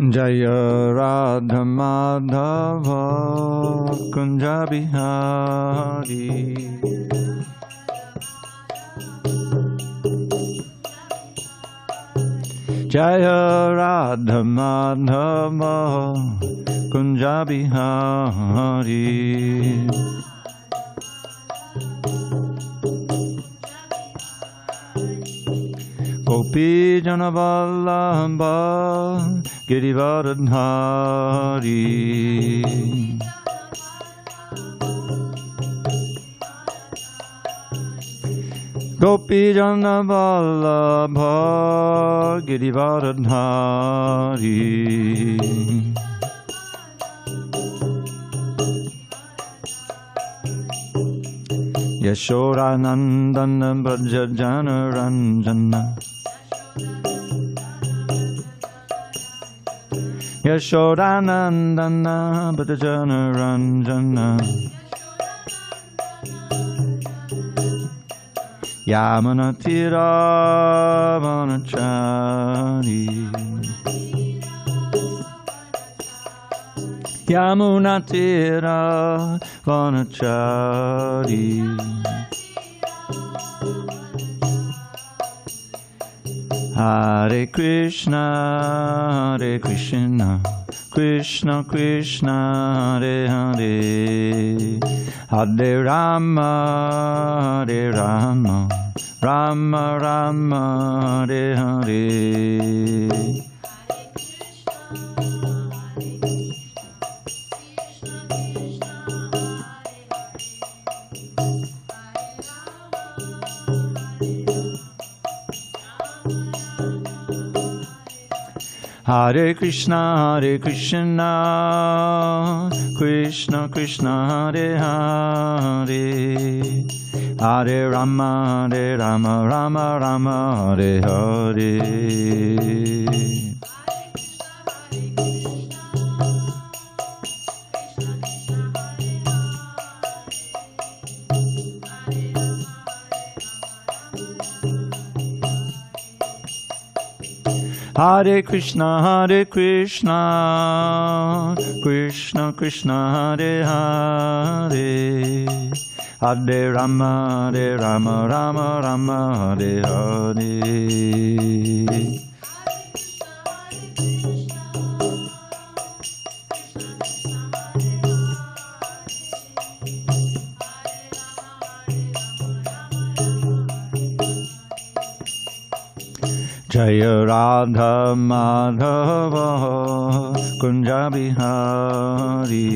Jaya Radha Madhava Kunja Bihari Jaya Radha Madhava Kunja Bihari Gopi Janavallabha Girivardhari Gopi Janavallabha Girivardhari Yashodanandana Braja Janaranjana Yashodanandana Braja Janaranjana Yamuna Tira Vanachari Yamuna Tira Vanachari Hare Krishna, Hare Krishna, Krishna Krishna, Hare Hare, Hare Rama, Hare Rama, Rama Rama, Hare Hare. Hare Krishna, Hare Krishna, Krishna Krishna, Hare Hare, Hare Rama, Hare Rama, Rama Rama, Hare Hare. Hare Krishna, Hare Krishna, Krishna Krishna, Hare Hare, Hare Rama, Hare Rama, Rama Rama, Hare Hare. Jaya Radha Madhava Kunja Bihari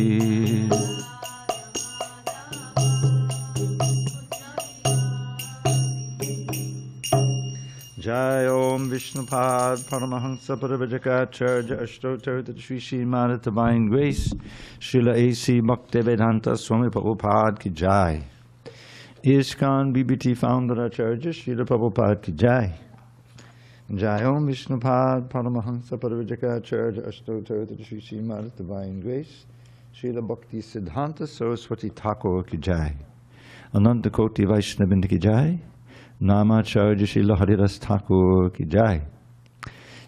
Jai Om Vishnupad Paramahansa Parivajaka Ashtotar Shri Srimad Divine Grace Srila A.C. Bhaktivedanta Swami Prabhupada Ki Jai ISKCON BBT Founder Acharya Srila Prabhupada Ki Jai Jai Om Vishnupad Paramahansa Parivajaka Ashtotar Shri Srimad Divine Grace Srila Bhakti Siddhanta Saraswati Thakur Ki Jai Ananta Koti Vaishnavinda Ki Jai Namacharya Srila Haridas Thakur Ki Jai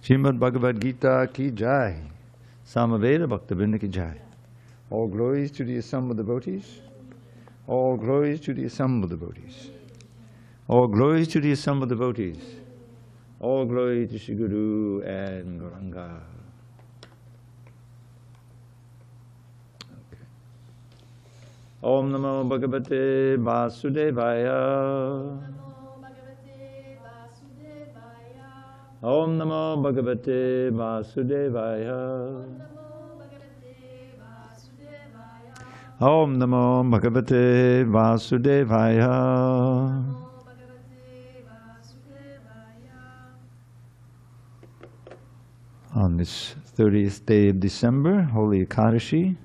Srimad Bhagavad Gita Ki Jai Samaveda Bhaktavinda Ki Jai. All glories to the assembled devotees. All glories to the assembled devotees. All glories to the assembled devotees. All glory to Shri Guru and Gauranga. Okay. Om Namo Bhagavate Vasudevaya. Om Namo Bhagavate Vasudevaya. Om Namo Bhagavate Vasudevaya. On this 30th day of December, Holy Ekadashi,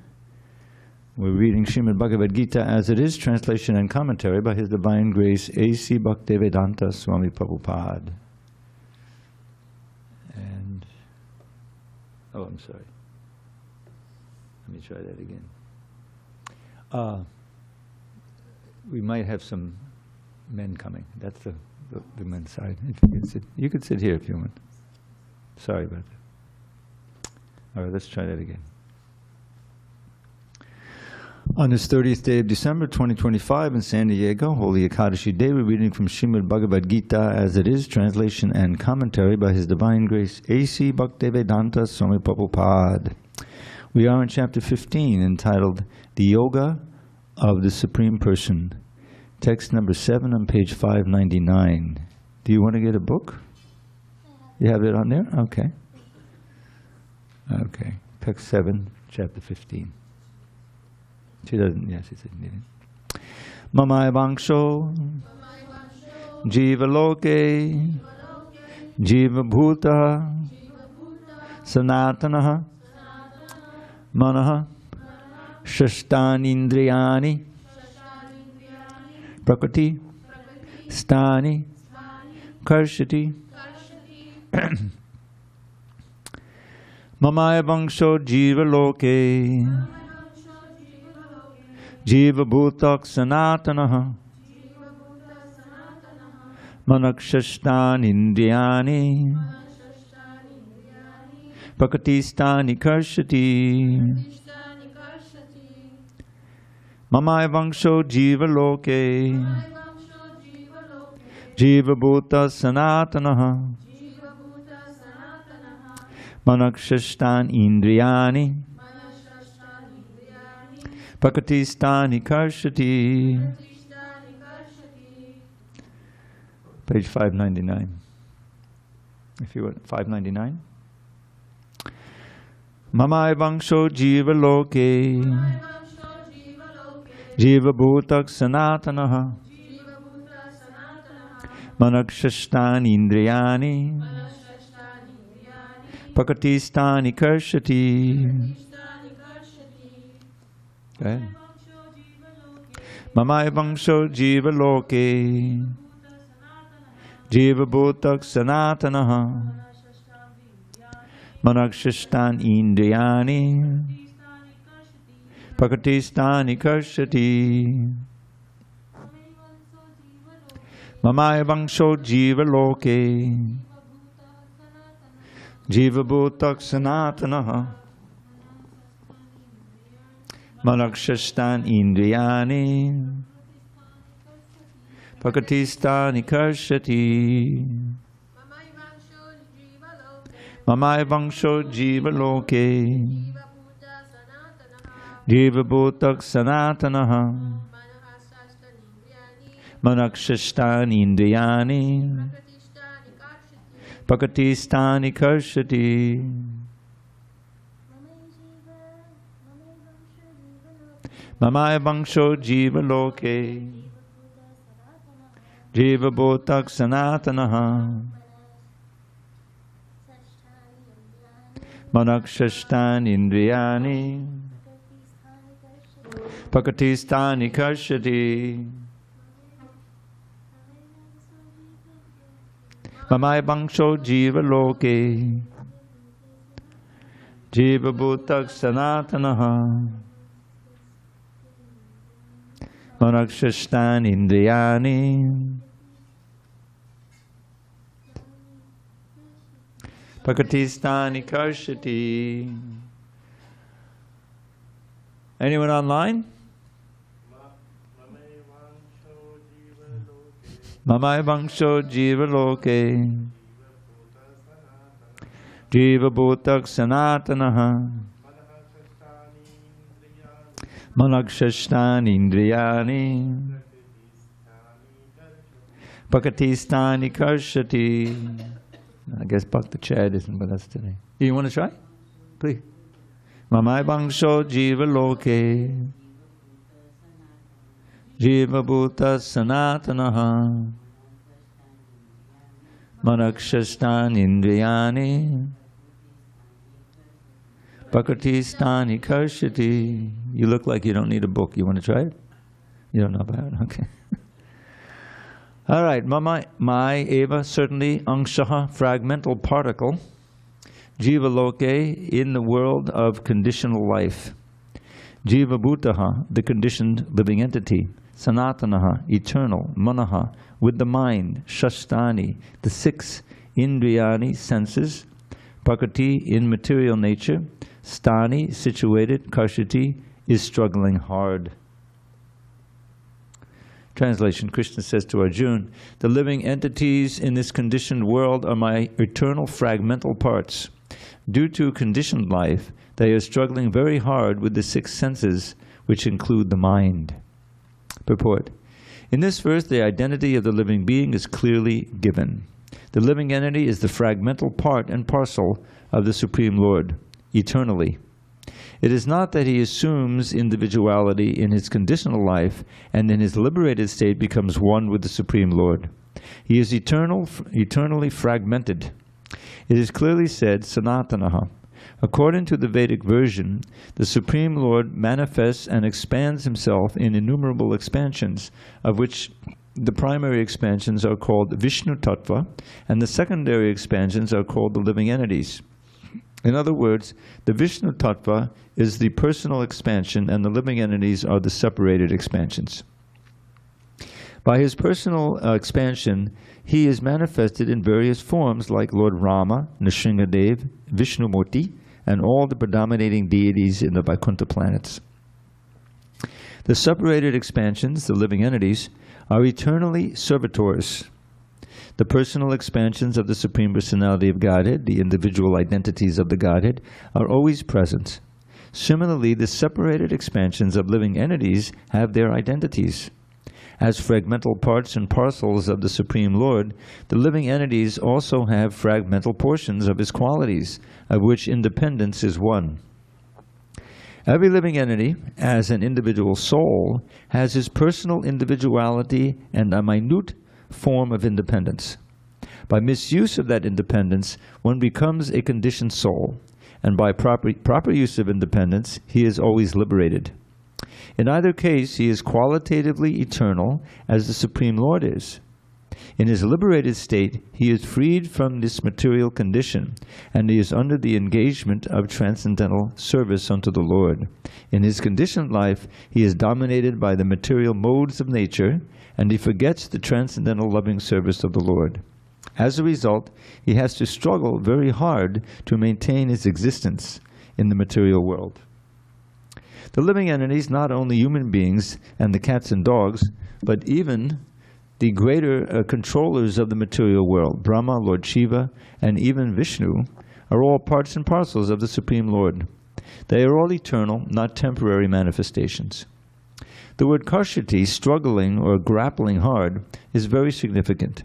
we're reading Srimad Bhagavad Gita as it is, translation and commentary by His Divine Grace A.C. Bhaktivedanta Swami Prabhupada. And, oh, I'm sorry. Let me try that again. We might have some men coming. That's the men's side. If you could sit here if you want. Sorry about that. All right, let's try that again. On this 30th day of December 2025 in San Diego, Holy Ekadashi Day, we're reading from Srimad Bhagavad Gita as it is, translation and commentary by His Divine Grace A.C. Bhaktivedanta Swami Prabhupada. We are in chapter 15 entitled The Yoga of the Supreme Person. Text number 7 on page 599. Do you want to get a book? You have it on there? Okay. Okay. Text 7, chapter 15. She doesn't, yes, she said, Mamaya Vangsho, Jiva Loke, Jiva Bhuta, Sanatanaha, Manaha, Shashtani Indriyani, Prakriti, Stani, Karshati, Mamaya Vangsho, Jiva Loke, Jiva Bhutak Sanatanaha Manakshastan Indriyani Prakatistani Karshati Mamaya Vangsho Jiva Loke Jiva Bhuta Sanatanaha Manakshastan Indriyani Prakatistani Karshati. Page 599. If you want, 599. Mamaya Vangsho Jiva Loke Jiva Bhutak Sanatanaha Manakshashtani Indriyani Prakatistani Karshati. Mamaya Vangsho Jiva Loke Jiva Bhutak Sanatanaha Manakshastan Indriyani Prakatistani Karshati. Mamaya Vangsho Jiva Loke Jiva Bhutak Sanatanaha Manakshastan Indriyani Prakatistani Karshati. Mamaya Vangsho Jiva Loke Jiva Bhutak Sanatanaha Manakshastan Indriyani Prakatistani Karshati. Mamaya Vangsho Jiva Loke Jiva Bhutak Sanatanaha Manakshastan Indriyani Prakatistani Karshati. Mamaya Vangsho Jiva Loke Jiva Bhutak Sanatanaha Manakshastan Indriyani Prakatistani Karshati. Anyone online? Mamaya Vangsho Jiva Loke Jiva Bhutak Sanatanaha Manakshashtani Indriyani Prakatistani Karshati. I guess Bhakta Chad isn't with us today. Do you want to try? Please. Mamaya Vangsho Jiva Loke Jiva Bhuta Sanatanaha Manakshastan Indriyani Prakatistani Karshati. You look like you don't need a book. You want to try it? You don't know about it? Okay. All right. My eva, certainly angshaha, fragmental particle. Jiva loke, in the world of conditional life. Jiva bhutaha, the conditioned living entity. Sanatanaha, eternal. Manaha, with the mind. Shastani, the 6 indriyani, senses. Prakriti, in material nature. Sthani, situated. Karshati, is struggling hard. Translation. Krishna says to Arjuna, the living entities in this conditioned world are my eternal fragmental parts. Due to conditioned life, they are struggling very hard with the six senses, which include the mind. Purport. In this verse, the identity of the living being is clearly given. The living entity is the fragmental part and parcel of the Supreme Lord, eternally. It is not that he assumes individuality in his conditional life and in his liberated state becomes one with the Supreme Lord. He is eternally fragmented. It is clearly said, Sanatanaha. According to the Vedic version, the Supreme Lord manifests and expands himself in innumerable expansions, of which the primary expansions are called Vishnu Tattva, and the secondary expansions are called the living entities. In other words, the Vishnu Tattva is the personal expansion, and the living entities are the separated expansions. By his personal expansion, he is manifested in various forms like Lord Rama, Nrsingadev, Vishnumurti, and all the predominating deities in the Vaikuntha planets. The separated expansions, the living entities, are eternally servitors. The personal expansions of the Supreme Personality of Godhead, the individual identities of the Godhead, are always present. Similarly, the separated expansions of living entities have their identities. As fragmental parts and parcels of the Supreme Lord, the living entities also have fragmental portions of his qualities, of which independence is one. Every living entity, as an individual soul, has his personal individuality and a minute form of independence. By misuse of that independence, one becomes a conditioned soul, and by proper use of independence, he is always liberated. In either case, he is qualitatively eternal, as the Supreme Lord is. In his liberated state, he is freed from this material condition, and he is under the engagement of transcendental service unto the Lord. In his conditioned life, he is dominated by the material modes of nature, and he forgets the transcendental loving service of the Lord. As a result, he has to struggle very hard to maintain his existence in the material world. The living entities, not only human beings and the cats and dogs, but even the greater controllers of the material world, Brahma, Lord Shiva, and even Vishnu, are all parts and parcels of the Supreme Lord. They are all eternal, not temporary manifestations. The word karshati, struggling or grappling hard, is very significant.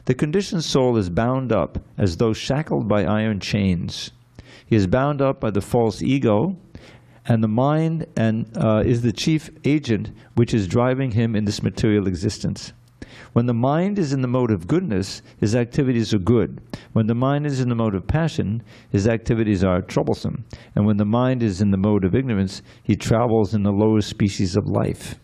The conditioned soul is bound up as though shackled by iron chains. He is bound up by the false ego, and the mind is the chief agent which is driving him in this material existence. When the mind is in the mode of goodness, his activities are good. When the mind is in the mode of passion, his activities are troublesome. And when the mind is in the mode of ignorance, he travels in the lower species of life.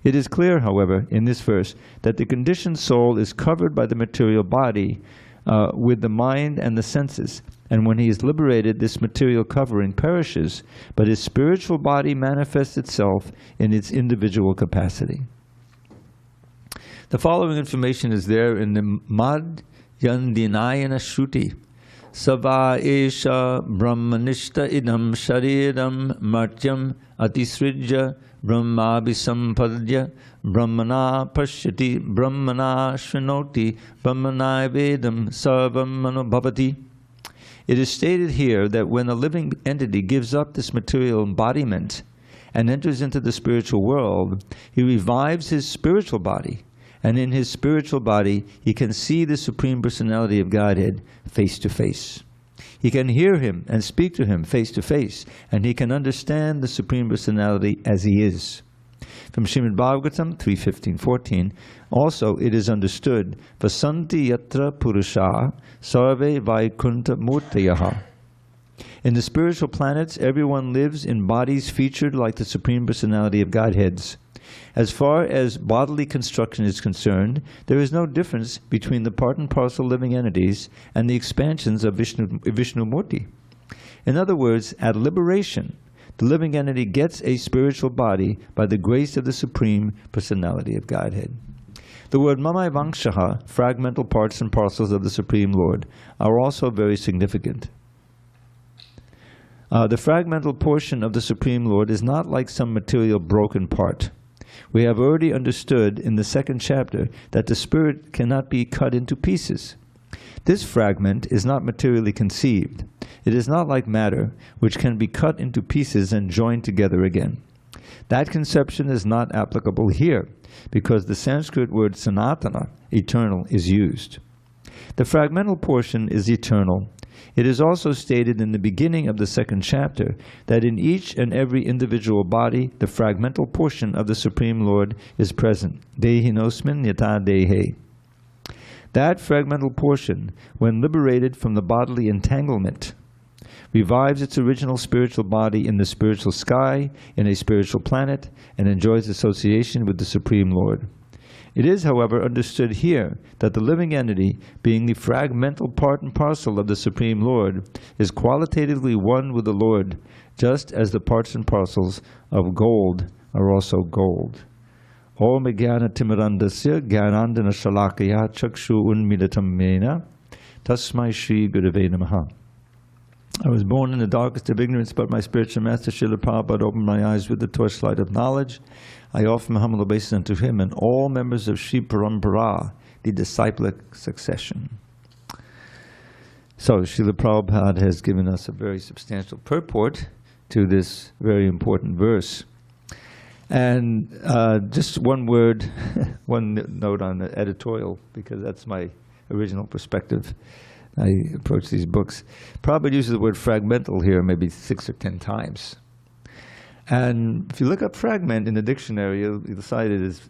It is clear, however, in this verse, that the conditioned soul is covered by the material body with the mind and the senses. And when he is liberated, this material covering perishes, but his spiritual body manifests itself in its individual capacity. The following information is there in the Madhyandinayana Shruti. Sava esha brahmanishta idam shariram martyam atisrijya brahmabhisampadya brahmana pashyati brahmana shrinoti brahmana vedam sarvam manubhavati. It is stated here that when a living entity gives up this material embodiment and enters into the spiritual world, he revives his spiritual body, and in his spiritual body he can see the Supreme Personality of Godhead face to face. He can hear him and speak to him face to face, and he can understand the Supreme Personality as he is. From Srimad Bhagavatam 3:15-14, also it is understood, Vasanti yatra purusha sarve vaikunta murtayaha. In the spiritual planets, everyone lives in bodies featured like the Supreme Personality of Godheads. As far as bodily construction is concerned, there is no difference between the part and parcel living entities and the expansions of Vishnumurti. In other words, at liberation, the living entity gets a spiritual body by the grace of the Supreme Personality of Godhead. The word mamaivangshaha, fragmental parts and parcels of the Supreme Lord, are also very significant. The fragmental portion of the Supreme Lord is not like some material broken part. We have already understood in the second chapter that the spirit cannot be cut into pieces. This fragment is not materially conceived. It is not like matter, which can be cut into pieces and joined together again. That conception is not applicable here, because the Sanskrit word sanatana, eternal, is used. The fragmental portion is eternal. It is also stated in the beginning of the second chapter that in each and every individual body, the fragmental portion of the Supreme Lord is present. Dehinosmin yata dehe. That fragmental portion, when liberated from the bodily entanglement, revives its original spiritual body in the spiritual sky, in a spiritual planet, and enjoys association with the Supreme Lord. It is, however, understood here that the living entity, being the fragmental part and parcel of the Supreme Lord, is qualitatively one with the Lord, just as the parts and parcels of gold are also gold. Om Jnana Timirandasya Jnanandana Shalakaya Chakshu Unmilatam Mena Tasmai Shri Gurave Namaha. I was born in the darkest of ignorance, but my spiritual master Srila Prabhupada opened my eyes with the torchlight of knowledge. I offer my humble obeisance unto him and all members of Sri Parampara, the disciplic succession. So Srila Prabhupada has given us a very substantial purport to this very important verse. And just one word, one note on the editorial, because that's my original perspective. I approach these books. Prabhupada uses the word fragmental here maybe 6 or 10 times. And if you look up fragment in the dictionary, you'll decide it is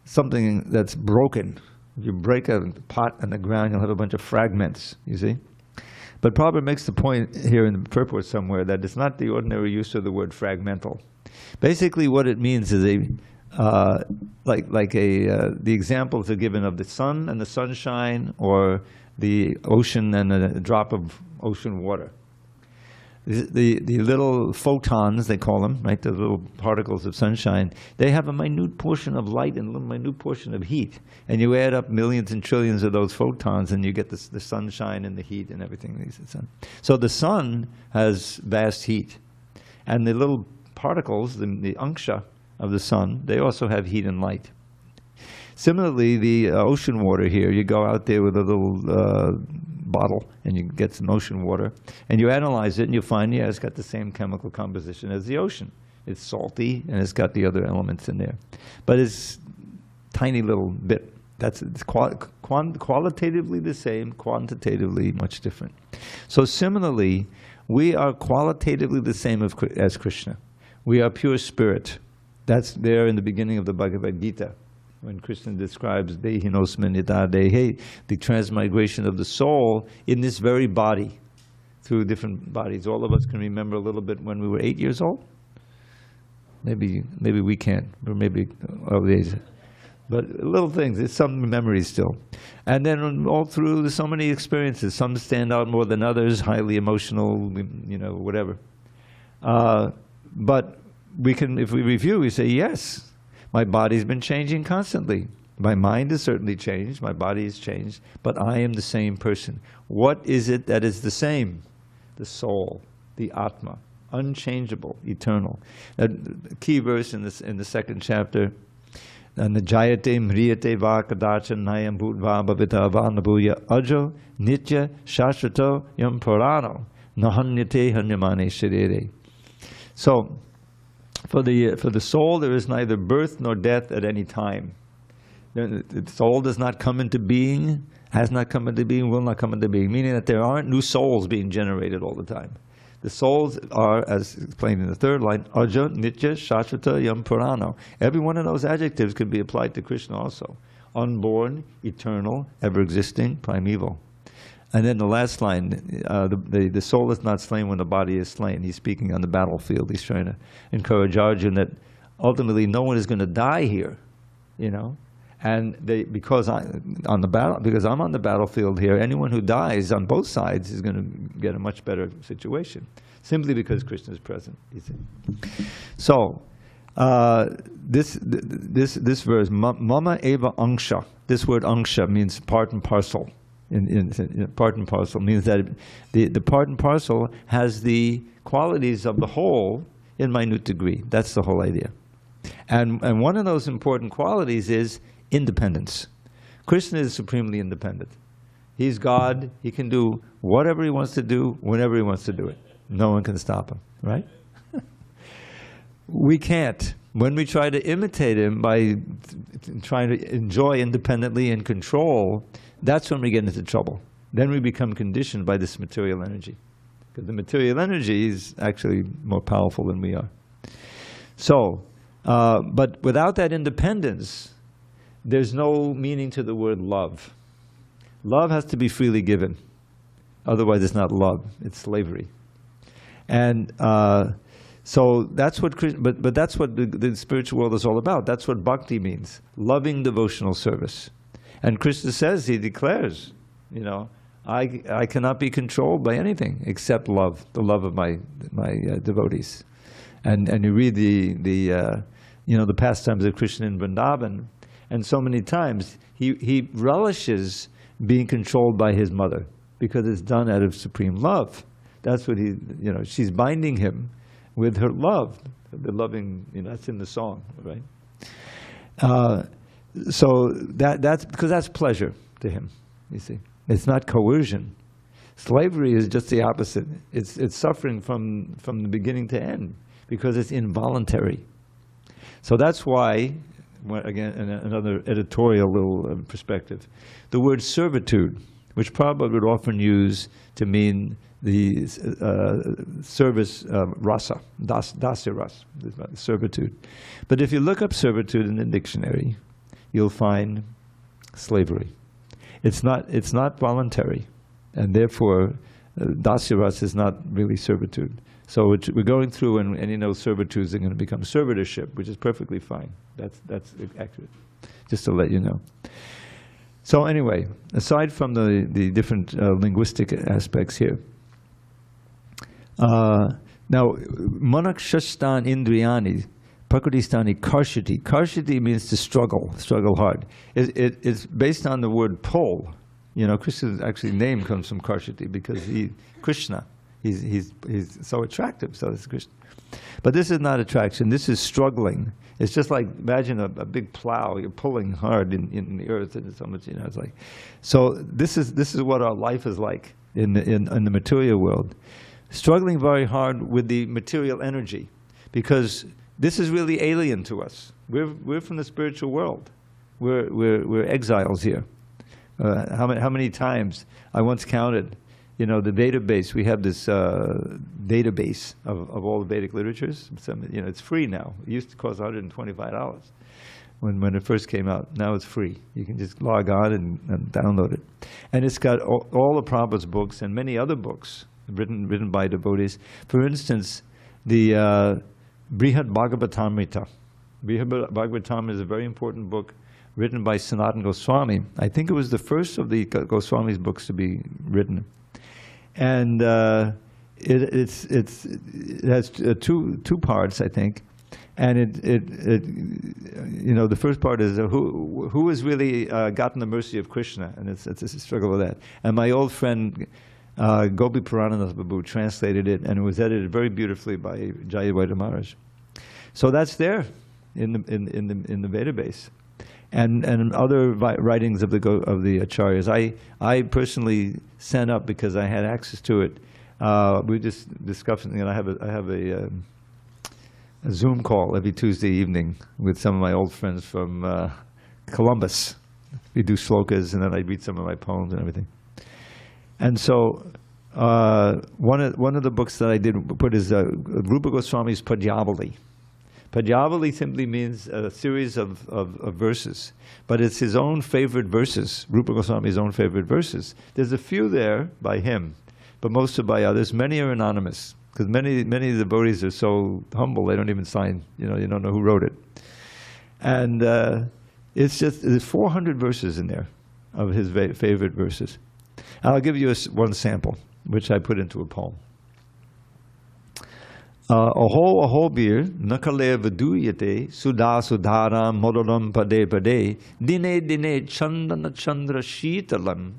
something that's broken. If you break a pot on the ground, you'll have a bunch of fragments, you see? But Prabhupada makes the point here in the purport somewhere that it's not the ordinary use of the word fragmental. Basically what it means is the examples are given of the sun and the sunshine, or the ocean and a drop of ocean water. The little photons, they call them, right, the little particles of sunshine, they have a minute portion of light and a little minute portion of heat. And you add up millions and trillions of those photons and you get the sunshine and the heat and everything. So the sun has vast heat. And the little particles, the anksha of the sun, they also have heat and light. Similarly, the ocean water here, you go out there with a little bottle and you get some ocean water and you analyze it and you find, yeah, it's got the same chemical composition as the ocean. It's salty and it's got the other elements in there. But it's tiny little bit. It's qualitatively the same, quantitatively much different. So similarly, we are qualitatively the same as Krishna. We are pure spirit. That's there in the beginning of the Bhagavad Gita, when Krishna describes Dehinosmin yata dehe, the transmigration of the soul in this very body, through different bodies. All of us can remember a little bit when we were 8 years old. Maybe we can't, or maybe but little things. There's some memories still, and then all through there's so many experiences. Some stand out more than others, highly emotional, whatever. But we can, if we review, we say yes. My body's been changing constantly. My mind has certainly changed. My body has changed. But I am the same person. What is it that is the same? The soul, the Atma, unchangeable, eternal. A key verse in the second chapter. Najayate mriyate va kadachan nayam bhutva bhavita va nabuya ajo nitya shashvato yam purano nahanyate hanyamane shirere. So, for the soul, there is neither birth nor death at any time. The soul does not come into being, has not come into being, will not come into being, meaning that there aren't new souls being generated all the time. The souls are, as explained in the third line, Aja, Nitya, Shashvata, Yam Purano. Every one of those adjectives could be applied to Krishna also. Unborn, eternal, ever-existing, primeval. And then the last line, the soul is not slain when the body is slain. He's speaking on the battlefield. He's trying to encourage Arjuna that ultimately no one is going to die here, And because I'm on the battlefield here, anyone who dies on both sides is going to get a much better situation, simply because Krishna is present. You see. So, this verse, mama eva angsha. This word angsha means part and parcel. In part and parcel means that the part and parcel has the qualities of the whole in minute degree. That's the whole idea. And one of those important qualities is independence. Krishna is supremely independent. He's God. He can do whatever he wants to do, whenever he wants to do it. No one can stop him, right? We can't. When we try to imitate him by trying to enjoy independently and control, that's when we get into trouble. Then we become conditioned by this material energy. Because the material energy is actually more powerful than we are. So, but without that independence, there's no meaning to the word love. Love has to be freely given. Otherwise it's not love, it's slavery. And so that's what, but that's what the spiritual world is all about. That's what bhakti means, loving devotional service. And Krishna says, he declares, you know, I cannot be controlled by anything except love, the love of my devotees. And you read the pastimes of Krishna in Vrindavan, and so many times he relishes being controlled by his mother because it's done out of supreme love. That's what she's binding him with her love, the loving, that's in the song, right? So that's because that's pleasure to him, you see. It's not coercion. Slavery is just the opposite. It's suffering from the beginning to end because it's involuntary. So that's why, again, another editorial little perspective, the word servitude, which Prabhupada would often use to mean the service rasa, dasa rasa, servitude. But if you look up servitude in the dictionary, you'll find slavery. It's not voluntary, and therefore dasa rasa is not really servitude. So we're going through, and servitudes are going to become servitorship, which is perfectly fine. That's accurate, just to let you know. So anyway, aside from the different linguistic aspects here, now manakshastan indriyani prakristani karshati. Karshati means to struggle hard. It's based on the word pull. Krishna's actually name comes from Karshati because Krishna. He's so attractive, so it's Krishna. But this is not attraction, this is struggling. It's just like, imagine a big plow, you're pulling hard in the earth, and so much, it's like. So this is what our life is like in the material world. Struggling very hard with the material energy, because this is really alien to us. We're from the spiritual world. We're exiles here. How many times I once counted, the database, we have this database of all the Vedic literatures. It's free now. It used to cost $125 when it first came out. Now it's free. You can just log on and download it. And it's got all of Prabhupada's books and many other books written by devotees. For instance, the Brihad Bhagavatamrita. Brihad Bhagavatamrita is a very important book written by Sanatana Goswami. I think it was the first of the Goswami's books to be written. And it has two parts, I think. And the first part is who has really gotten the mercy of Krishna, and it's a struggle with that. And my old friend Gopi Purananath Babu translated it, and it was edited very beautifully by Jayadvaita Maharaj. So that's there in the database. And other writings of the acharyas. I personally sent up because I had access to it. We just discussed, I have a Zoom call every Tuesday evening with some of my old friends from Columbus. We do shlokas, and then I read some of my poems and everything. And so one of the books that I did put is Rupa Goswami's Padyavali. Padyavali simply means a series of verses, but it's his own favorite verses, Rupa Goswami's own favorite verses. There's a few there by him, but most are by others. Many are anonymous, because many of the devotees are so humble, they don't even sign, you don't know who wrote it. And there's 400 verses in there of his favorite verses. And I'll give you one sample, which I put into a poem. Aho bir nakale vaduyate sudha sudhara modalam pade pade dine dine chandana chandra shitalam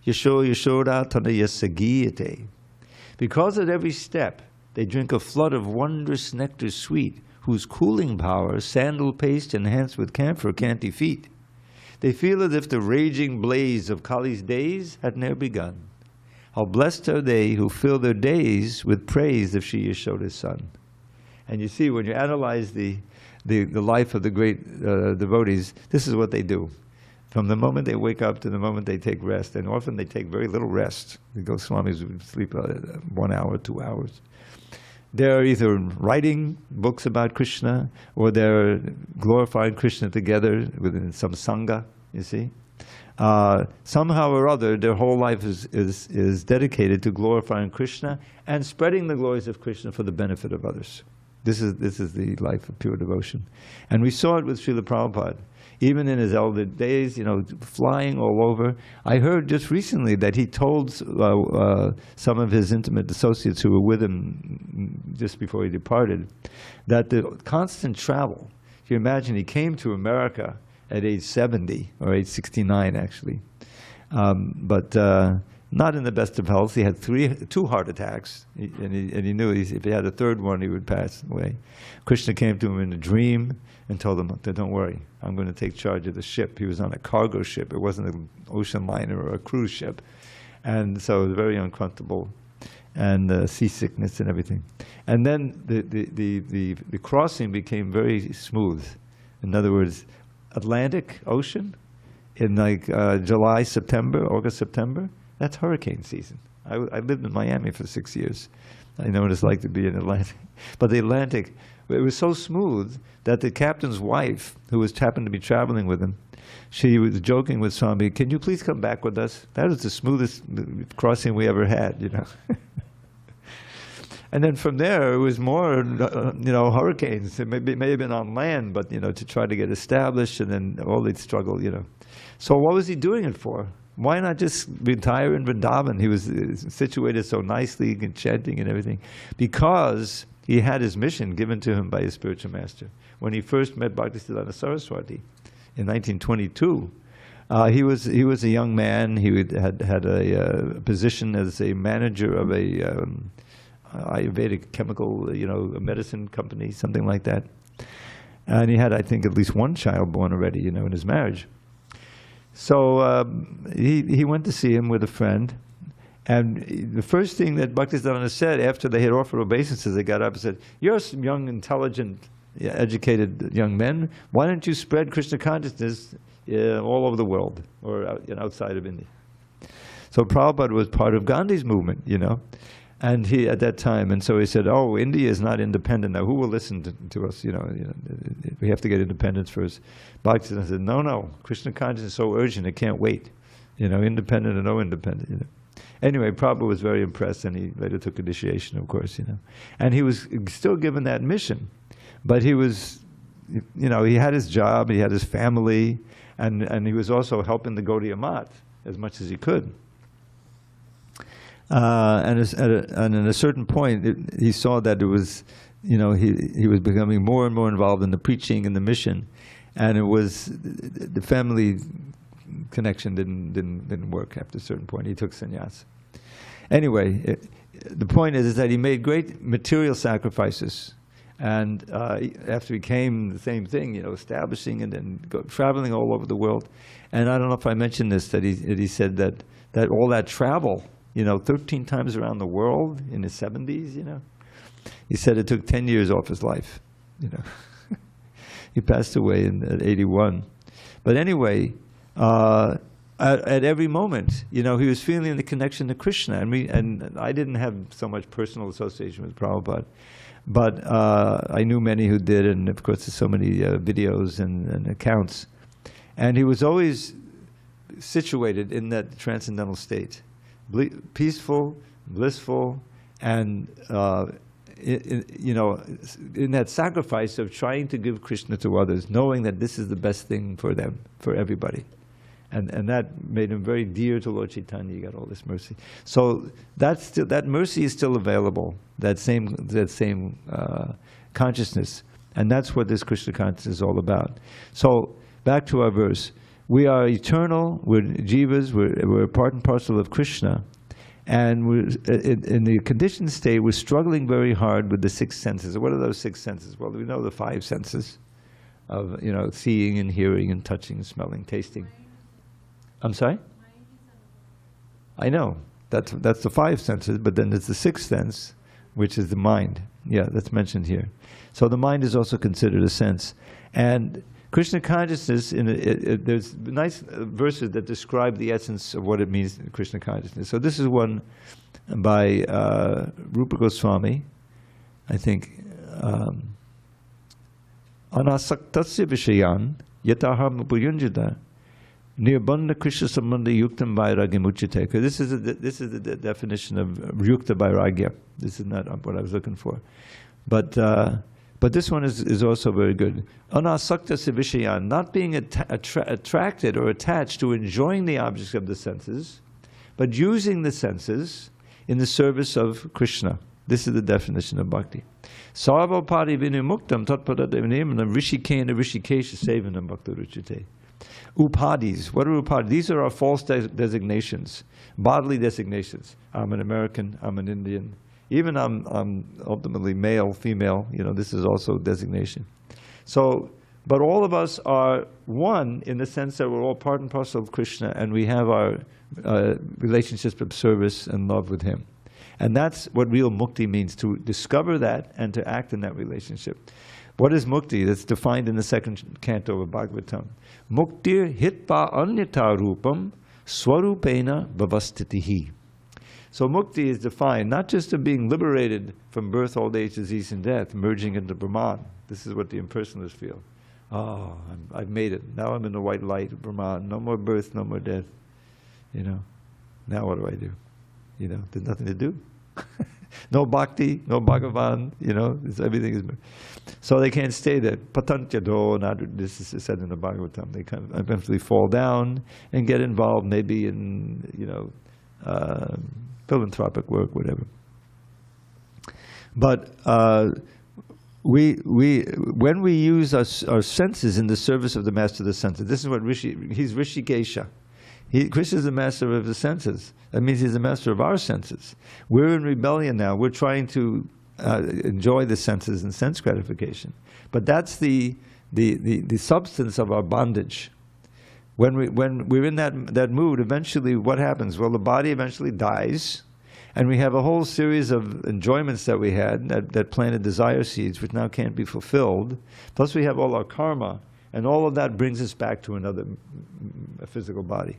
yasho yashoda tanayasagiyate. Because at every step they drink a flood of wondrous nectar sweet, whose cooling power sandal paste enhanced with camphor can't defeat. They feel as if the raging blaze of Kali's days had ne'er begun. How blessed are they who fill their days with praise of Shri Yashoda's son. And you see, when you analyze the life of the great devotees, this is what they do. From the moment they wake up to the moment they take rest, and often they take very little rest. The Goswamis would sleep 1 hour, 2 hours. They're either writing books about Krishna, or they're glorifying Krishna together within some sangha, you see. Somehow or other, their whole life is dedicated to glorifying Krishna and spreading the glories of Krishna for the benefit of others. This is the life of pure devotion. And we saw it with Srila Prabhupada. Even in his elder days, flying all over. I heard just recently that he told some of his intimate associates who were with him just before he departed, that the constant travel, if you imagine, he came to America at age 70, or age 69 actually, but not in the best of health. He had 2 heart attacks, and he knew if he had a third one, he would pass away. Krishna came to him in a dream and told him, don't worry, I'm going to take charge of the ship. He was on a cargo ship. It wasn't an ocean liner or a cruise ship. And so it was very uncomfortable, and seasickness and everything. And then the crossing became very smooth. In other words, Atlantic Ocean in like July, September, August, September, that's hurricane season. I lived in Miami for 6 years. I know what it's like to be in Atlantic. But the Atlantic, it was so smooth that the captain's wife, who happened to be traveling with him, she was joking with Swami, can you please come back with us? That was the smoothest crossing we ever had, And then from there, it was more, hurricanes. It may have been on land, but, to try to get established, and then all the struggle, So what was he doing it for? Why not just retire in Vrindavan? He was situated so nicely, chanting and everything. Because he had his mission given to him by his spiritual master. When he first met Bhaktisiddhanta Saraswati in 1922, he was a young man. He had a position as a manager of a Ayurvedic chemical, medicine company, something like that. And he had, I think, at least one child born already, in his marriage. So he went to see him with a friend, and the first thing that Bhaktisiddhanta said after they had offered obeisances, they got up and said, "You're some young, intelligent, educated young men. Why don't you spread Krishna consciousness all over the world, or outside of India?" So Prabhupada was part of Gandhi's movement, and he at that time, and so he said, "Oh, India is not independent now. Who will listen to us? We have to get independence first." Bhaktisiddhanta said, "No, Krishna consciousness is so urgent, it can't wait. Independent or no independent." Anyway, Prabhupada was very impressed, and he later took initiation, of course, And he was still given that mission, but he was, he had his job, he had his family, and he was also helping the Gaudiya Math as much as he could. And at a certain point, he saw that it was, he was becoming more and more involved in the preaching and the mission, and it was the family connection didn't work after a certain point. He took sannyas. Anyway, the point is that he made great material sacrifices, and after he came, the same thing, establishing and then traveling all over the world. And I don't know if I mentioned this, that he said that all that travel, 13 times around the world in his 70s, he said it took 10 years off his life, He passed away at 81. But anyway, at every moment, he was feeling the connection to Krishna, and I didn't have so much personal association with Prabhupada, but I knew many who did, and of course there's so many videos and accounts, and he was always situated in that transcendental state, peaceful, blissful, and in that sacrifice of trying to give Krishna to others, knowing that this is the best thing for them, for everybody. And that made him very dear to Lord Chaitanya. He got all this mercy. So that mercy is still available, that same consciousness. And that's what this Krishna consciousness is all about. So back to our verse. We are eternal, we're jivas, we're part and parcel of Krishna. And we're, in the conditioned state, we're struggling very hard with the six senses. What are those six senses? Well, we know the five senses of, seeing and hearing and touching, smelling, tasting. I'm sorry? I know. That's the five senses, but then there's the sixth sense, which is the mind. Yeah, that's mentioned here. So the mind is also considered a sense. And Krishna consciousness, there's nice verses that describe the essence of what it means, Krishna consciousness. So this is one by Rupa Goswami, I think. Anasaktasya vishayan yataham upayunjata nirbandha Krishna sambandha yuktam vairagya uchite. This is the definition of yukta vairagya. This is not what I was looking for. But this one is also very good. Anasakta vishayan, not being attracted or attached to enjoying the objects of the senses, but using the senses in the service of Krishna. This is the definition of bhakti. Sarvapadi vinimuktam tatpadadevanam rishikena rishikesha sevanam bhaktaruchite. Upadis. What are upadis? These are our false designations, bodily designations. I'm an American, I'm an Indian. Even I'm ultimately male, female, this is also designation. So, but all of us are one in the sense that we're all part and parcel of Krishna, and we have our relationships of service and love with Him. And that's what real mukti means, to discover that and to act in that relationship. What is mukti? That's defined in the second canto of Bhagavatam. Muktir hitpa anyata rupam swarupena bhavastitihi. So mukti is defined not just of being liberated from birth, old age, disease, and death, merging into Brahman. This is what the impersonalists feel. Oh, I've made it. Now I'm in the white light of Brahman. No more birth, no more death. Now what do I do? There's nothing to do. No bhakti, no Bhagavan, everything is... So they can't stay there. Patantyado, this is said in the Bhagavatam. They kind of eventually fall down and get involved maybe in, philanthropic work, whatever. But when we use our senses in the service of the master of the senses, this is what he's Rishikesha. Krishna is the master of the senses. That means he's the master of our senses. We're in rebellion now. We're trying to enjoy the senses and sense gratification. But that's the substance of our bondage. When we're in that mood, eventually what happens? Well, the body eventually dies, and we have a whole series of enjoyments that we had that planted desire seeds, which now can't be fulfilled. Plus we have all our karma, and all of that brings us back to another physical body.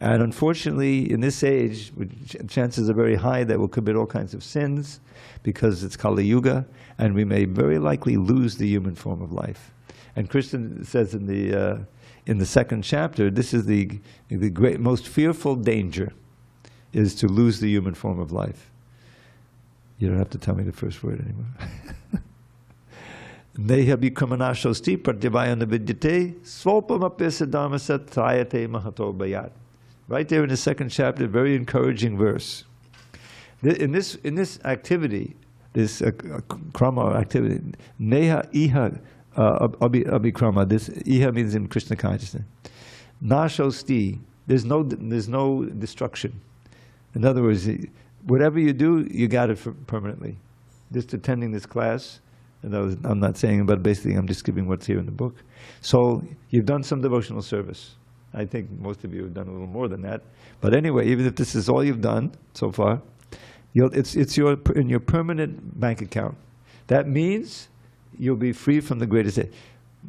And unfortunately, in this age, chances are very high that we'll commit all kinds of sins because it's Kali Yuga, and we may very likely lose the human form of life. And Krishna says in the second chapter, this is the great, most fearful danger, is to lose the human form of life. You don't have to tell me the first word anymore. Neha bhikramanashosti pratyavayana vidyate svopamapyasa dharmasa trayate mahato bayat. Right there in the second chapter, very encouraging verse. In this activity, this krama activity, neha iha abhikrama. This iha means in Krishna consciousness. Nashosti, there's no destruction. In other words, whatever you do, you got it permanently. Just attending this class, and I'm not saying, but basically I'm just giving what's here in the book. So you've done some devotional service. I think most of you have done a little more than that. But anyway, even if this is all you've done so far, it's in your permanent bank account. That means you'll be free from the greatest.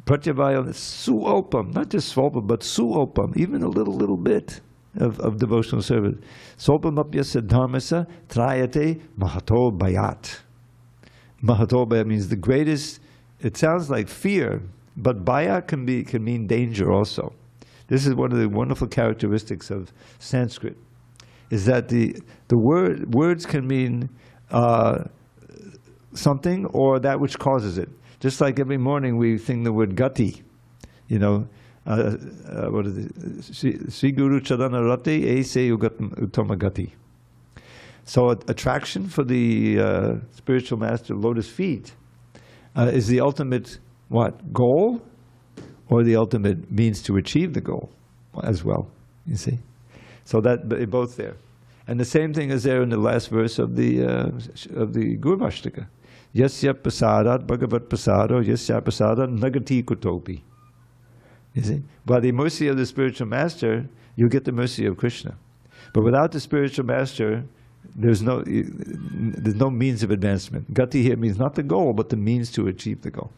Pratyavaya suopam, not just swalpam, but suopam, even a little bit of devotional service. Swalpam apyasa dharmasa trayate mahato bayat. Mahato bayat means the greatest. It sounds like fear, but baya can mean danger also. This is one of the wonderful characteristics of Sanskrit, is that the words can mean something or that which causes it. Just like every morning we sing the word gati, what is it? Sri Guru Chadana Rati Aise Uttamagati. So attraction for the spiritual master lotus feet is the ultimate what? Goal, or the ultimate means to achieve the goal as well, you see. So that both there. And the same thing is there in the last verse of the Gurvashtaka. Yasya prasadat bhagavat prasado yasya prasadat nagati kutopi. You see? By the mercy of the spiritual master, you get the mercy of Krishna. But without the spiritual master, there's no means of advancement. Gati here means not the goal, but the means to achieve the goal.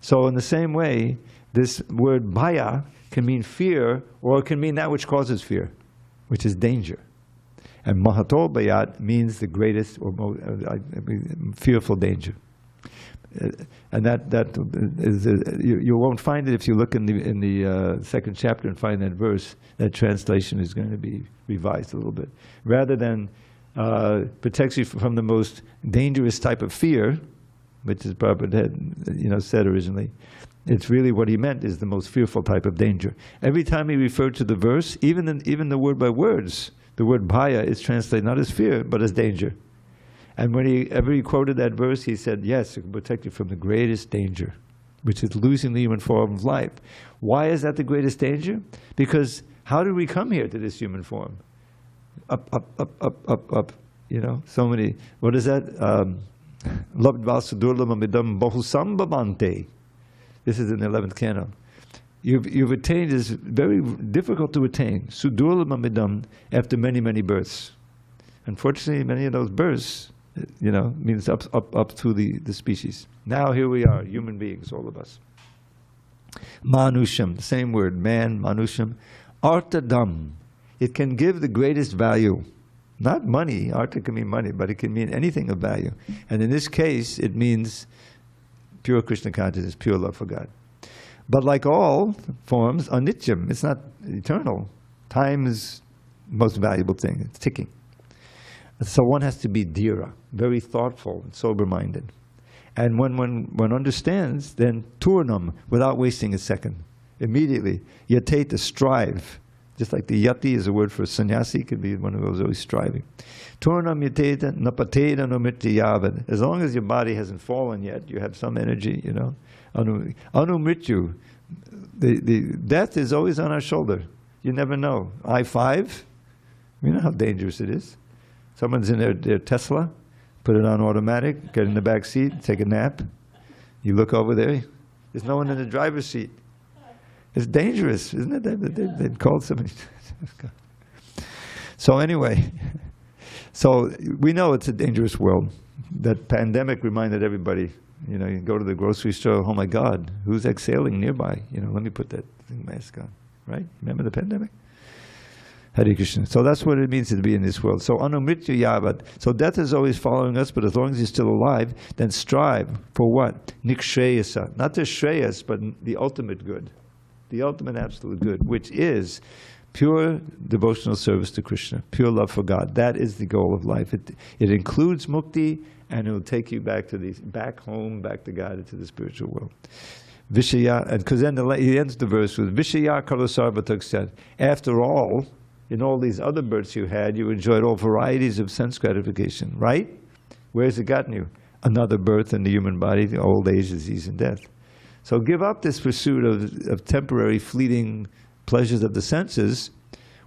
So in the same way, this word bhaya can mean fear, or it can mean that which causes fear, which is danger. And mahato bhayat means the greatest or most fearful danger. And that is you won't find it if you look in the second chapter and find that verse. That translation is going to be revised a little bit. Rather than protects you from the most dangerous type of fear, which is Prabhupada had said originally. It's really what he meant is the most fearful type of danger. Every time he referred to the verse, even the word by words, the word bhaya is translated not as fear, but as danger. And whenever he quoted that verse, he said, yes, it can protect you from the greatest danger, which is losing the human form of life. Why is that the greatest danger? Because how did we come here to this human form? Up, up, up, up, up, up. So many, what is that? Labdvasudurlamamidam bahusambhavante. This is in the 11th canto. You've attained is very difficult to attain. Sudurlamamidam, after many, many births. Unfortunately, many of those births, means up through the species. Now here we are, human beings, all of us. Manusham, the same word, man, manusham. Artadam, it can give the greatest value. Not money, artha can mean money, but it can mean anything of value. And in this case, it means pure Krishna consciousness, pure love for God. But like all forms, anityam, it's not eternal. Time is the most valuable thing, it's ticking. So one has to be dhira, very thoughtful and sober-minded. And when one understands, then turnam, without wasting a second, immediately, yateta, strive. Just like the yati is a word for sannyasi, could be one of those always striving. Turnam yateta napateta nomritya yavad. As long as your body hasn't fallen yet, you have some energy, Anumrityu, the death is always on our shoulder. You never know. I-5, you know how dangerous it is. Someone's in their Tesla, put it on automatic, get in the back seat, take a nap. You look over there, there's no one in the driver's seat. It's dangerous, isn't it? They've called somebody. So anyway, so we know it's a dangerous world. That pandemic reminded everybody, you go to the grocery store, oh my God, who's exhaling nearby? Let me put that mask on, right? Remember the pandemic? Hare Krishna. So that's what it means to be in this world. So anumritya yavat. So death is always following us, but as long as you're still alive, then strive for what? Nikshayasa. Not just shreyas, but the ultimate good. The ultimate absolute good, which is pure devotional service to Krishna, pure love for God. That is the goal of life. It includes mukti, and it will take you back home, back to God, into the spiritual world. Vishaya, and because then he ends the verse with Vishaya Kalasarvatak said, after all, in all these other births you had, you enjoyed all varieties of sense gratification, right? Where's it gotten you? Another birth in the human body, the old age, disease, and death. So give up this pursuit of temporary, fleeting pleasures of the senses,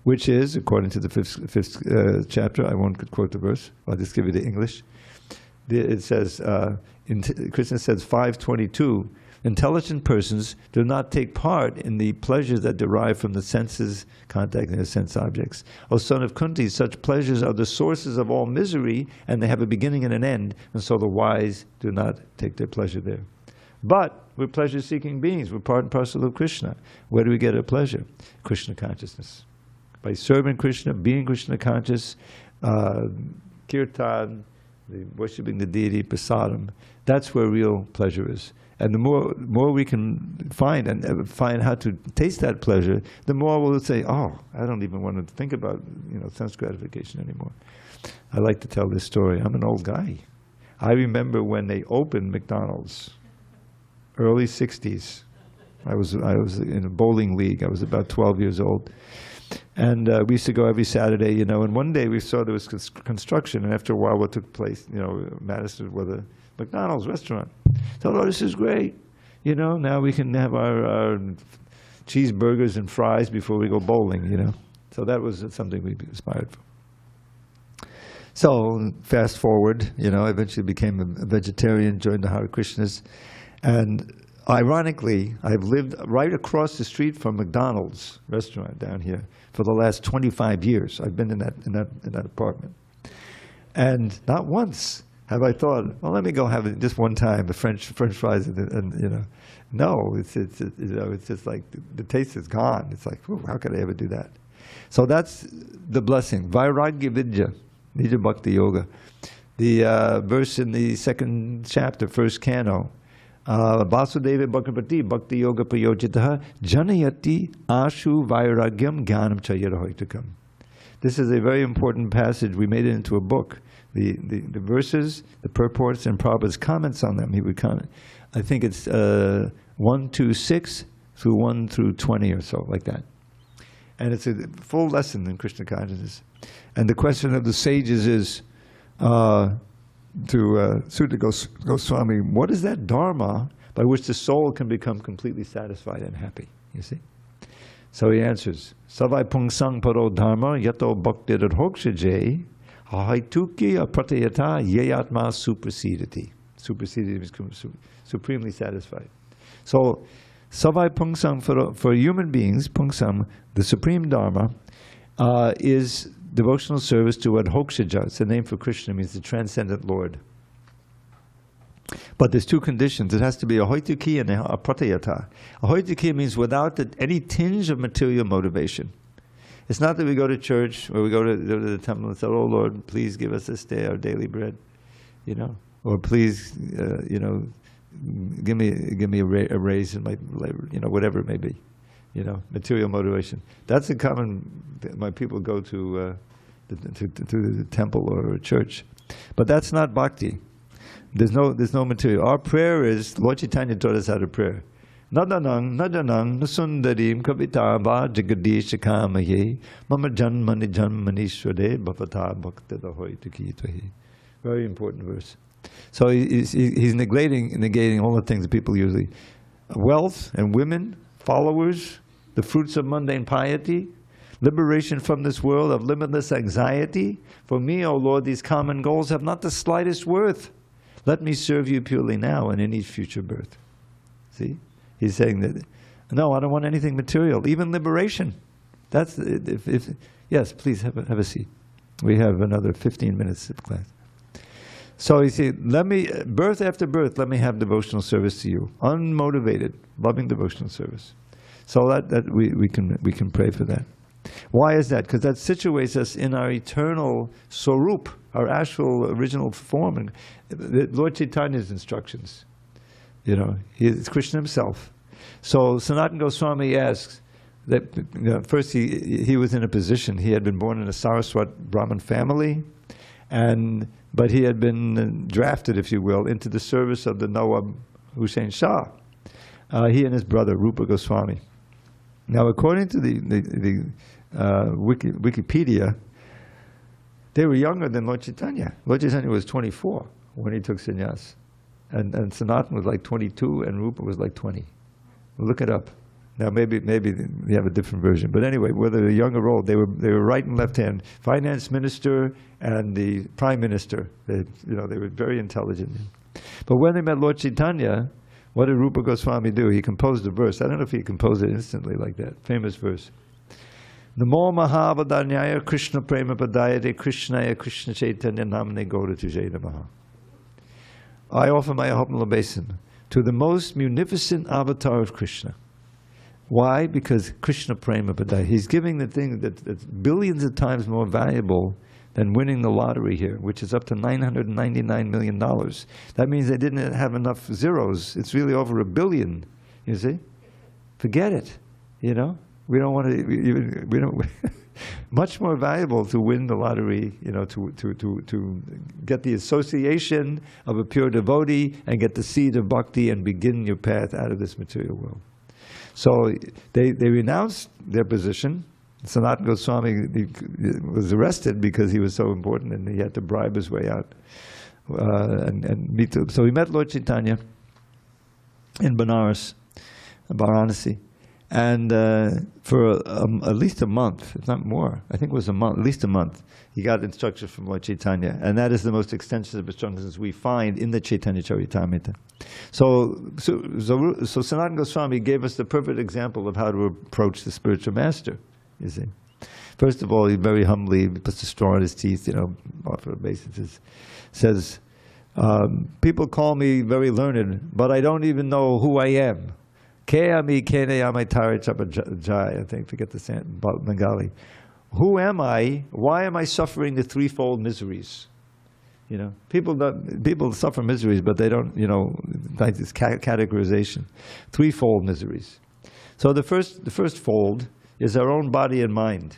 which is, according to the fifth chapter, I won't quote the verse, I'll just give you the English. It says, Krishna says 5:22, intelligent persons do not take part in the pleasures that derive from the senses contacting the sense objects. O son of Kunti, such pleasures are the sources of all misery, and they have a beginning and an end, and so the wise do not take their pleasure there. But we're pleasure-seeking beings. We're part and parcel of Krishna. Where do we get our pleasure? Krishna consciousness. By serving Krishna, being Krishna conscious, kirtan, worshipping the deity, prasadam, that's where real pleasure is. And the more we can find how to taste that pleasure, the more we'll say, oh, I don't even want to think about sense gratification anymore. I like to tell this story. I'm an old guy. I remember when they opened McDonald's, early 60s. I was in a bowling league. I was about 12 years old. And we used to go every Saturday, you know, and one day we saw there was construction, and after a while what took place, you know, Madison with a McDonald's restaurant. So, oh, this is great. You know, now we can have our cheeseburgers and fries before we go bowling, you know. So that was something we aspired for. So fast forward, you know, I eventually became a vegetarian, joined the Hare Krishnas, and ironically, I've lived right across the street from McDonald's restaurant down here for the last 25 years. I've been in that apartment, and not once have I thought, well, let me go have it just one time, the French fries, and you know, no, it's you know, it's just like the taste is gone. It's like, whew, how could I ever do that? So that's the blessing. Vairagya Vidya, Nija Bhakti Yoga. The verse in the second chapter, first canto. Vasudeva Bhakti Bhakti Yoga Prayojitaha Janayati Ashu Vairagyam Jnanam Chayarahoitakam. This is a very important passage. We made it into a book. The verses, the purports, and Prabhupada's comments on them. He would comment. I think it's 1 to 6 through 1 through 20 or so, like that. And it's a full lesson in Krishna consciousness. And the question of the sages is, to Sutta Goswami, what is that dharma by which the soul can become completely satisfied and happy? You see? So he answers, Savai pungsang paro dharma yato bhakti radhokshaje haituki apratayata yeyatma suprasidati. Suprasidati means supremely satisfied. So, Savai pungsang for human beings, pungsang, the supreme dharma, is devotional service to Adhokshaja. It's the name for Krishna, means the transcendent Lord. But there's two conditions. It has to be a hoituki and a pratayata. A hoituki means without any tinge of material motivation. It's not that we go to church or we go to the temple and say, oh Lord, please give us this day our daily bread, you know, or please, you know, give me a raise in my labor, you know, whatever it may be. You know, material motivation. That's a common. My people go to the temple or a church, but that's not bhakti. There's no material. Our prayer is, Lord Chaitanya taught us how to pray. Nadanang nasundarim kavitava jagadish kamaye mama janmani janmanishwade bhavata bhaktida hoitukitahi. Very important verse. So he's negating all the things that people usually, wealth and women, followers, the fruits of mundane piety, liberation from this world of limitless anxiety. For me, O Lord, these common goals have not the slightest worth. Let me serve you purely now and in each future birth. See? He's saying that, no, I don't want anything material, even liberation. That's, yes, please have a seat. We have another 15 minutes of class. So you see, birth after birth, let me have devotional service to you. Unmotivated, loving devotional service. So that we can pray for that. Why is that? Because that situates us in our eternal Swarup, our actual original form. And Lord Chaitanya's instructions. You know, it's Krishna himself. So Sanatana Goswami asks that, you know, first he was in a position, he had been born in a Saraswat Brahmin family, but he had been drafted, if you will, into the service of the Nawab Hussain Shah. He and his brother, Rupa Goswami. Now, according to the Wikipedia, they were younger than Lord Chaitanya. Lord Chaitanya was 24 when he took sannyas. And Sanatana was like 22 and Rupa was like 20. Look it up. Now maybe they have a different version, but anyway, whether they're young or old, they were right and left hand, finance minister and the prime minister. They were very intelligent. But when they met Lord Chaitanya, what did Rupa Goswami do? He composed a verse. I don't know if he composed it instantly like that. Famous verse. Namo Mahavadanyaya Krishna Prema Padayate Krishnaya Krishna Chaitanya Namne Gaura Tujay Namaha. I offer my humble obeisance to the most munificent avatar of Krishna. Why? Because Krishna Prema Padayate. He's giving the thing that's billions of times more valuable than winning the lottery here, which is up to $999 million. That means they didn't have enough zeros. It's really over $1 billion, you see? Forget it, you know? We don't want to, we don't, much more valuable to win the lottery, you know, to get the association of a pure devotee and get the seed of bhakti and begin your path out of this material world. So they renounced their position. Sanatana Goswami was arrested because he was so important, and he had to bribe his way out and meet them. So he met Lord Chaitanya in Varanasi, and for at least a month, if not more, I think it was a month, at least a month, he got instructions from Lord Chaitanya, and that is the most extensive instructions we find in the Chaitanya Charitamrita. So Sanatana Goswami gave us the perfect example of how to approach the spiritual master. You see, first of all, he very humbly puts a straw in his teeth, offer obeisance. Says, people call me very learned, but I don't even know who I am. I think, forget the Bengali. Who am I? Why am I suffering the threefold miseries? People suffer miseries, but they don't, like this categorization. Threefold miseries. So the first fold is our own body and mind.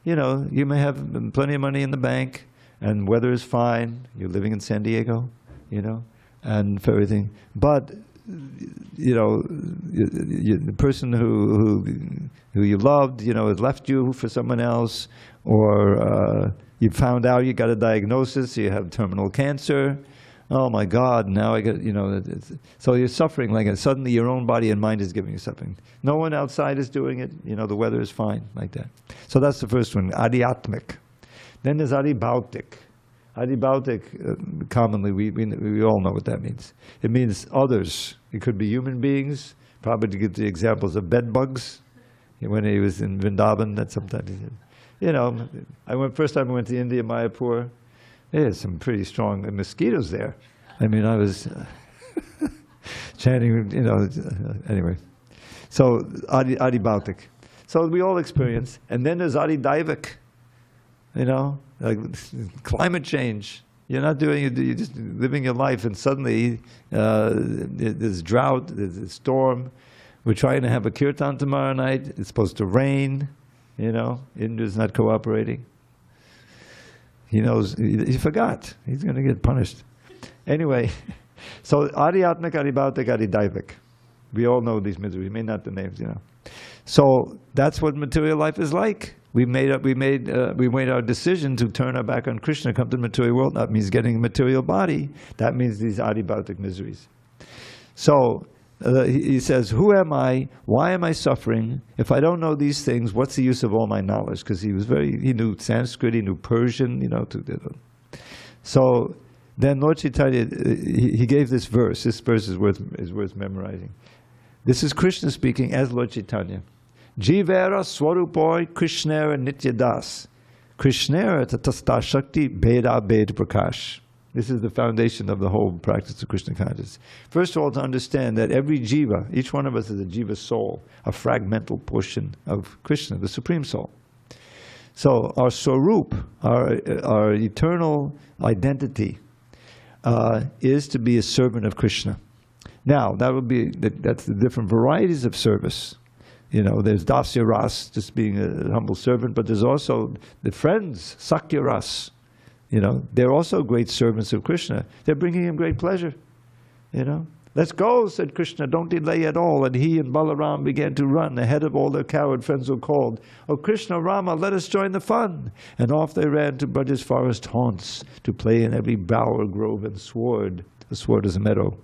You may have plenty of money in the bank, and weather is fine. You're living in San Diego, and for everything. But the person who you loved, has left you for someone else, or you found out you got a diagnosis, you have terminal cancer. Oh my God! Now I get, so you're suffering like it. Suddenly your own body and mind is giving you suffering. No one outside is doing it. The weather is fine like that. So that's the first one, adhyatmic. Then there's adhibautic. Adhibautic, commonly, we all know what that means. It means others. It could be human beings. Probably to give the examples of bed bugs. When he was in Vrindavan, that sometimes he said, first time I went to India, Mayapur. There's some pretty strong mosquitoes there. I was chanting, anyway. So, adhibautic. So we all experience. And then there's adhidaivik, like climate change. You're not doing it, you're just living your life, and suddenly there's drought, there's a storm. We're trying to have a kirtan tomorrow night. It's supposed to rain, Indra's not cooperating. He knows, he forgot. He's going to get punished. Anyway, so adhyatmic, adhibautic, adhidaivik. We all know these miseries. We may not the names, So that's what material life is like. We made our decision to turn our back on Krishna, come to the material world. That means getting a material body. That means these adhibautic miseries. So he says, who am I? Why am I suffering? If I don't know these things, what's the use of all my knowledge? Because he knew Sanskrit, he knew Persian, So then Lord Chaitanya, he gave this verse. This verse is worth memorizing. This is Krishna speaking as Lord Chaitanya. Jivera swarupoi Krishnera nityadas. Krishnera tatasta shakti beda bed prakash. This is the foundation of the whole practice of Krishna consciousness. First of all, to understand that every jiva, each one of us is a jiva soul, a fragmental portion of Krishna, the Supreme Soul. So our swarup, our eternal identity, is to be a servant of Krishna. Now, that's the different varieties of service. There's dasya ras, just being a humble servant, but there's also the friends, sakya ras. They're also great servants of Krishna. They're bringing him great pleasure. Let's go, said Krishna, don't delay at all. And he and Balaram began to run ahead of all their coward friends who called, "Oh Krishna, Rama, let us join the fun." And off they ran to Braja's forest haunts, to play in every bower, grove, and sward. The sward is a meadow.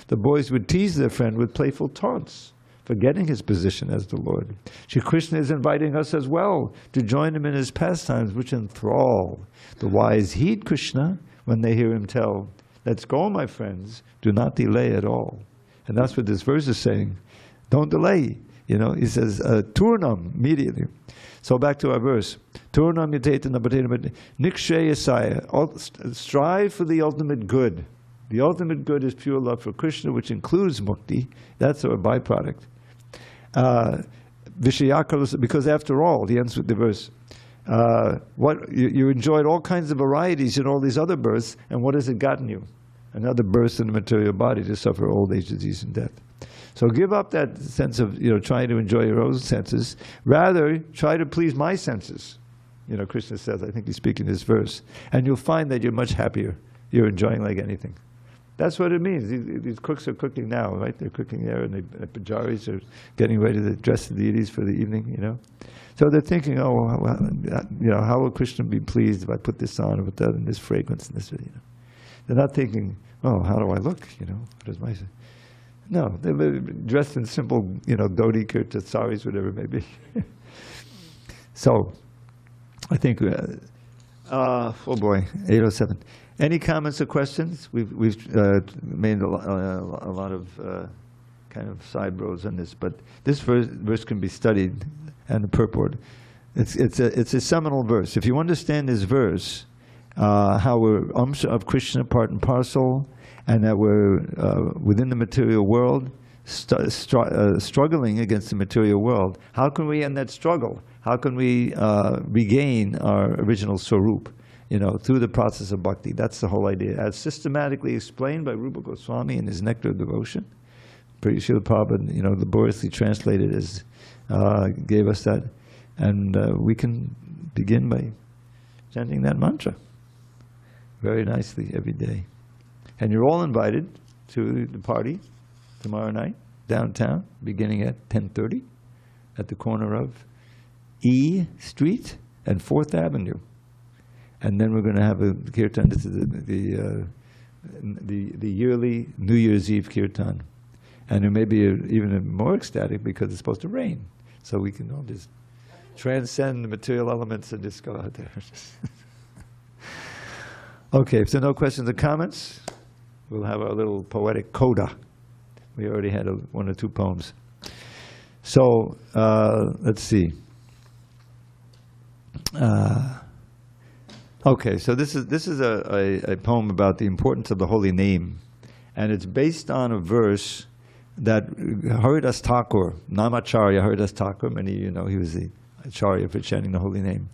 The boys would tease their friend with playful taunts, forgetting his position as the Lord. Shri Krishna is inviting us as well to join him in his pastimes, which enthrall. The wise heed Krishna when they hear him tell, "Let's go, my friends, do not delay at all." And that's what this verse is saying. Don't delay. He says, turnam, immediately. So back to our verse. Turnam yateta nabatena nikshayasaya. Strive for the ultimate good. The ultimate good is pure love for Krishna, which includes mukti. That's our byproduct. Vishayakalas, because after all, he ends with the verse, you enjoyed all kinds of varieties in all these other births, and what has it gotten you? Another birth in the material body to suffer old age, disease, and death. So give up that sense of trying to enjoy your own senses. Rather, try to please my senses. Krishna says, I think he's speaking this verse, and you'll find that you're much happier. You're enjoying like anything. That's what it means. These cooks are cooking now, right? They're cooking there, and the pujaris are getting ready to dress the deities for the evening, you know. So they're thinking, oh, well, you know, how will Krishna be pleased if I put this on or put that, and this fragrance and this, you know. They're not thinking, oh, how do I look, you know? What is my... No, they're dressed in simple, you know, dhoti, kurta, saris, whatever it may be. So, I think, oh boy, 8:07. Any comments or questions? We've made a lot of kind of side roads on this, but this verse can be studied, and the purport. It's a seminal verse. If you understand this verse, how we're of Krishna, part and parcel, and that we're within the material world, struggling against the material world. How can we end that struggle? How can we regain our original swarup? You know, through the process of bhakti. That's the whole idea. As systematically explained by Rupa Goswami in his Nectar of Devotion. Srila Prabhupada, you know, laboriously translated as gave us that, and we can begin by chanting that mantra very nicely every day. And you're all invited to the party tomorrow night, downtown, beginning at 10:30, at the corner of E Street and 4th Avenue. And then we're going to have a kirtan. This is the yearly New Year's Eve kirtan. And it may be even more ecstatic because it's supposed to rain. So we can all just transcend the material elements and just go out there. Okay, if there are no questions or comments, we'll have our little poetic coda. We already had one or two poems. So, let's see. Okay, so this is a poem about the importance of the holy name. And it's based on a verse that Haridas Thakur, Namacharya Haridas Thakur, many of you know he was the acharya for chanting the holy name.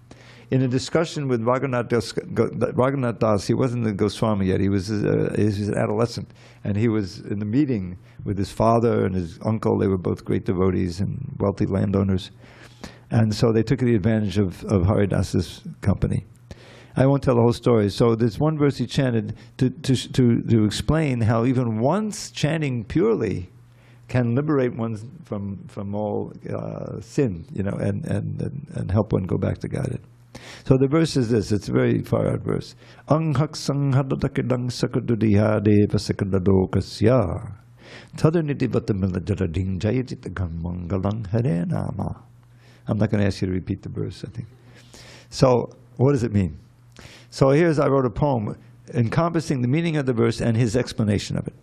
In a discussion with Raghunath Das, he wasn't the Goswami yet, he was an adolescent. And he was in the meeting with his father and his uncle. They were both great devotees and wealthy landowners. And so they took the advantage of Haridas's company. I won't tell the whole story. So there's one verse he chanted to explain how even once chanting purely can liberate one from all sin, you know, and help one go back to God. So the verse is this. It's a very far out verse. Anghak sanghadadakidang sakadudiha deva sakadadokasya tadaniti vatamiladarading jayatitagam mangalang hare nama. I'm not going to ask you to repeat the verse, I think. So what does it mean? So I wrote a poem encompassing the meaning of the verse and his explanation of it.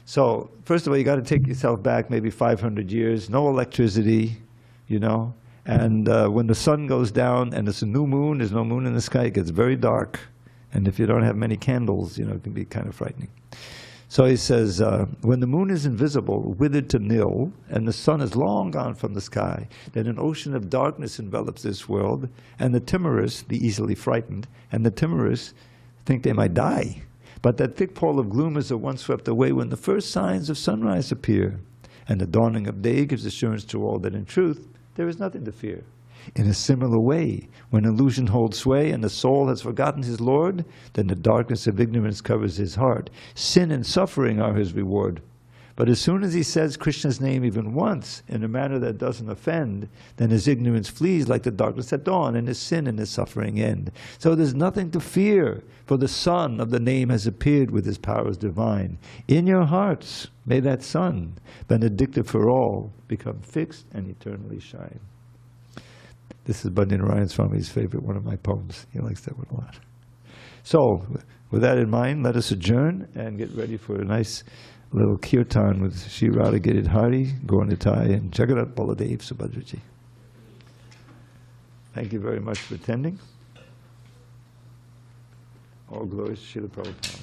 So first of all, you got to take yourself back maybe 500 years, no electricity, you know, and when the sun goes down and it's a new moon, there's no moon in the sky, it gets very dark. And if you don't have many candles, you know, it can be kind of frightening. So he says, when the moon is invisible, withered to nil, and the sun is long gone from the sky, then an ocean of darkness envelops this world, and the timorous, the easily frightened, and the timorous think they might die. But that thick pall of gloom is at once swept away when the first signs of sunrise appear, and the dawning of day gives assurance to all that in truth there is nothing to fear. In a similar way, when illusion holds sway and the soul has forgotten his Lord, then the darkness of ignorance covers his heart. Sin and suffering are his reward. But as soon as he says Krishna's name even once, in a manner that doesn't offend, then his ignorance flees like the darkness at dawn, and his sin and his suffering end. So there's nothing to fear, for the sun of the name has appeared with his powers divine. In your hearts, may that sun, benedictive for all, become fixed and eternally shine. This is Bandit Narayan Swami's favorite, one of my poems. He likes that one a lot. So, with that in mind, let us adjourn and get ready for a nice little kirtan with Sri Radha Giridhari, Gauranitai, and Jagannath Baladev Subhadraji. Thank you very much for attending. All glories to Srila Prabhupada.